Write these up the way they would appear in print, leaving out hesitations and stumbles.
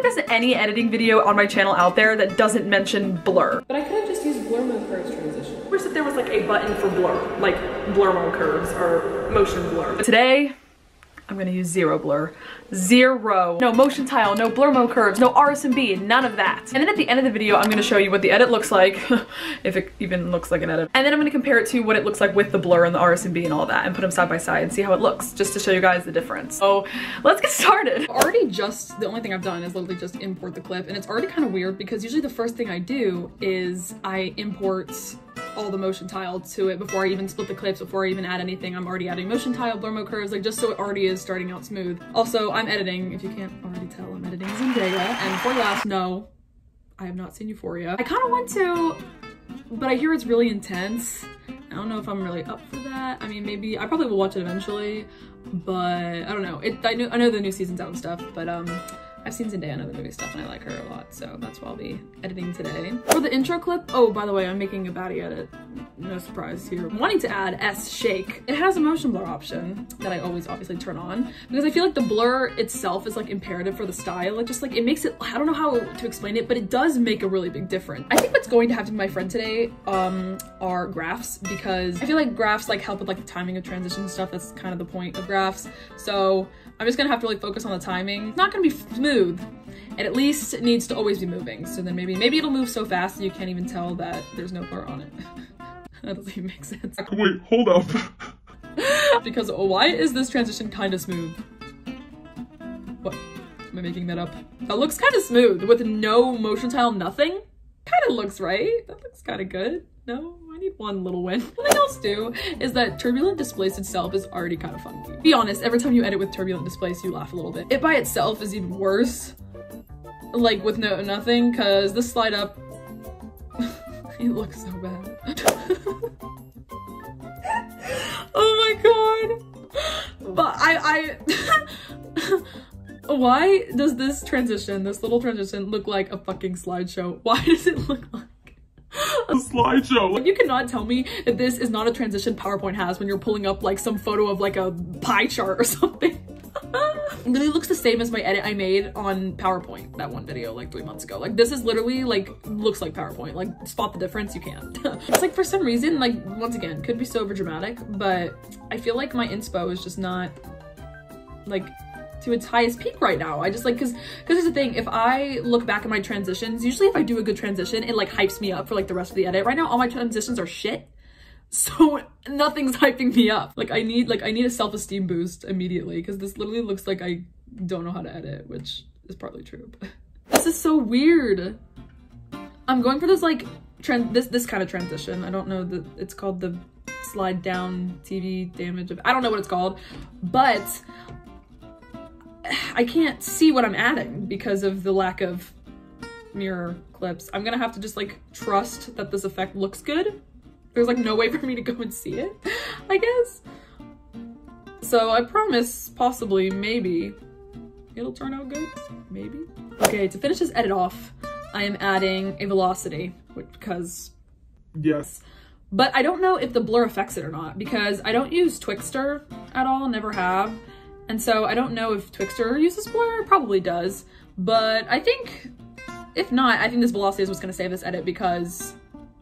think there's any editing video on my channel out there that doesn't mention blur. But I could have just used blur mode curves transition. I wish that there was like a button for blur, like blur mode curves or motion blur. But today, I'm gonna use zero blur. Zero. No motion tile, no blur mode curves, no RSMB, none of that. And then at the end of the video, I'm gonna show you what the edit looks like, if it even looks like an edit. And then I'm gonna compare it to what it looks like with the blur and the RSMB and all that, and put them side by side and see how it looks, just to show you guys the difference. So let's get started. The only thing I've done is literally just import the clip, and it's already kind of weird because usually the first thing I do is I import all the motion tile to it before I even split the clips, before I even add anything. I'm already adding motion tile, blur mode curves, like just so it already is starting out smooth. Also, I'm editing, if you can't already tell, I'm editing Zendaya. And before you ask, no, I have not seen Euphoria. I kind of want to, but I hear it's really intense. I don't know if I'm really up for that. I mean, maybe, I probably will watch it eventually, but I don't know. I know the new season's out and stuff, but I've seen Zendaya in other movie stuff and I like her a lot, so that's what I'll be editing today. For the intro clip, oh, by the way, I'm making a baddie edit. No surprise here. I'm wanting to add S Shake. It has a motion blur option that I always obviously turn on because I feel like the blur itself is like imperative for the style. It just like, it makes it, I don't know how to explain it, but it does make a really big difference. I think what's going to have to be my friend today are graphs, because I feel like graphs like help with like the timing of transition and stuff. That's kind of the point of graphs. So I'm just gonna have to like focus on the timing. It's not gonna be smooth. It at least needs to always be moving. So then maybe it'll move so fast that you can't even tell that there's no blur on it. That doesn't even make sense. Wait, hold up. Because why is this transition kind of smooth? What? Am I making that up? That looks kind of smooth with no motion tile, nothing. Kind of looks right. That looks kind of good. No? I need one little win. Something else too is that turbulent displace itself is already kind of funky. Be honest, every time you edit with turbulent displace, you laugh a little bit. It by itself is even worse, like with nothing, because this slide up, it looks so bad. Oh my god. But why does this little transition look like a fucking slideshow? Why does it look like A slideshow? Like, you cannot tell me that this is not a transition PowerPoint has when you're pulling up like some photo of like a pie chart or something. It literally looks the same as my edit I made on PowerPoint, that one video like 3 months ago. Like, this is literally like, looks like PowerPoint. Like, spot the difference, you can't. It's like, for some reason, like, once again, could be so over dramatic, but I feel like my inspo is just not like to its highest peak right now. I just like, cause here's the thing, if I look back at my transitions, usually if I do a good transition, it like hypes me up for like the rest of the edit. Right now, all my transitions are shit. So nothing's hyping me up. Like I need a self-esteem boost immediately, because this literally looks like I don't know how to edit, which is partly true, but this is so weird. I'm going for this like this kind of transition. I don't know it's called the slide down TV damage. I don't know what it's called, but I can't see what I'm adding because of the lack of mirror clips. I'm gonna have to just like trust that this effect looks good. There's like no way for me to go and see it, I guess. So I promise, possibly, maybe, it'll turn out good, maybe. Okay, to finish this edit off, I am adding a velocity, because yes. But I don't know if the blur affects it or not, because I don't use Twixtor at all, never have. And so I don't know if Twixtor uses blur, it probably does. But I think, if not, I think this velocity is what's gonna save this edit, because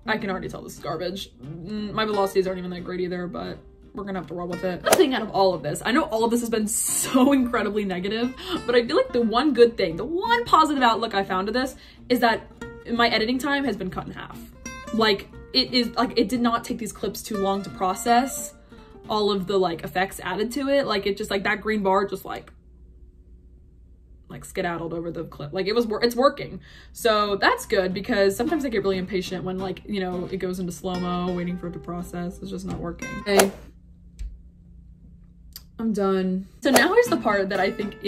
I can already tell this is garbage. My velocities aren't even that great either, but we're gonna have to roll with it. Nothing out of all of this. I know all of this has been so incredibly negative, but I feel like the one good thing, the one positive outlook I found to this is that my editing time has been cut in half. Like, it did not take these clips too long to process all of the like effects added to it. Like, it just like that green bar just like skedaddled over the clip. Like, it's working. So that's good, because sometimes I get really impatient when like, you know, it goes into slow-mo, waiting for it to process. It's just not working. Okay, I'm done. So now here's the part that I think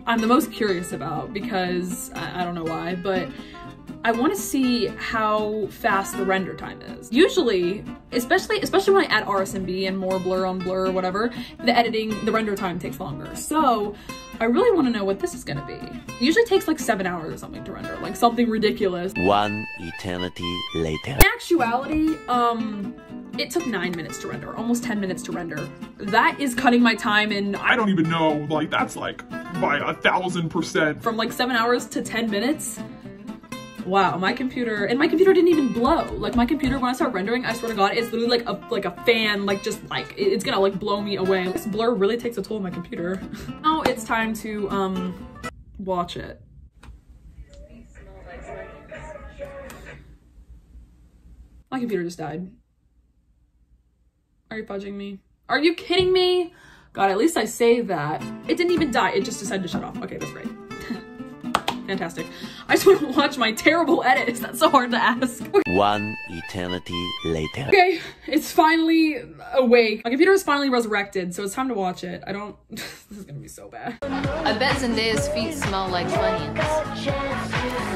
I'm the most curious about, because I don't know why, but I want to see how fast the render time is. Usually, especially when I add RSMB and more blur on blur or whatever, the render time takes longer. So I really want to know what this is gonna be. It usually takes like 7 hours or something to render, like something ridiculous. One eternity later. In actuality, it took 9 minutes to render, almost 10 minutes to render. That is cutting my time, and I don't even know, like, that's like by 1,000%. From like 7 hours to 10 minutes. Wow, my computer didn't even blow. Like my computer, when I start rendering, I swear to God, it's literally like a fan, like just like, it's gonna like blow me away. This blur really takes a toll on my computer. Now it's time to watch it. My computer just died. Are you fudging me? Are you kidding me? God, at least I saved that. It didn't even die, it just decided to shut off. Okay, that's great. Fantastic. I just want to watch my terrible edits. That's so hard to ask. Okay. One eternity later. Okay, it's finally awake. My computer is finally resurrected, so it's time to watch it. This is gonna be so bad. I bet Zendaya's feet smell like Funyuns.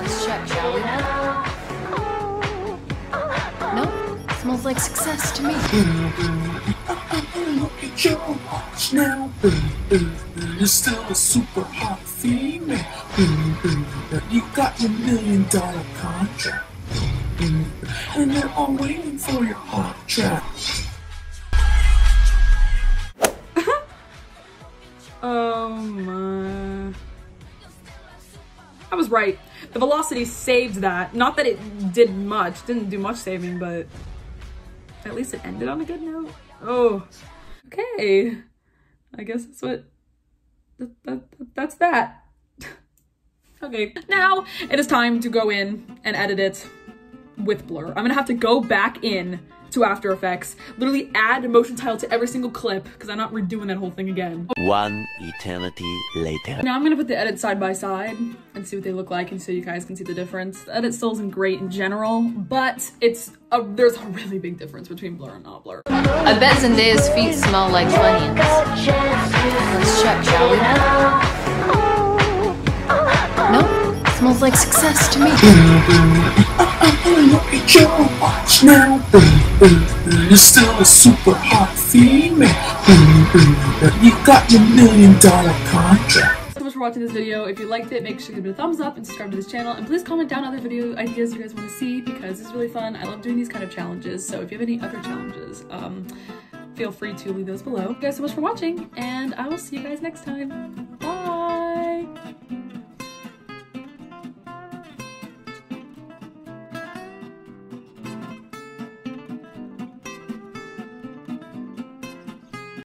Let's check, shall we? Nope, smells like success to me. Look at your watch now, you're still a super hot female. You got your $1 million contract, and they're all waiting for your hot trap. Oh my. I was right. The velocity saved that. Not that it didn't do much saving, but at least it ended on a good note. Oh, okay. I guess that's what, that's that. Okay, now it is time to go in and edit it with blur. I'm gonna have to go back in to After Effects, literally add motion tile to every single clip because I'm not redoing that whole thing again. One eternity later. Now I'm gonna put the edits side by side and see what they look like and so you guys can see the difference. The edit still isn't great in general, but there's a really big difference between blur and not blur. I bet Zendaya's feet smell like Funyuns. Let's check, shall we? Nope, smells like success to me. Look at your watch now, you're still a super hot female. You got your $1 million contract. Thanks so much for watching this video. If you liked it, make sure to give it a thumbs up and subscribe to this channel. And please comment down other video ideas you guys want to see because it's really fun. I love doing these kind of challenges. So if you have any other challenges, feel free to leave those below. Thank you guys so much for watching and I will see you guys next time.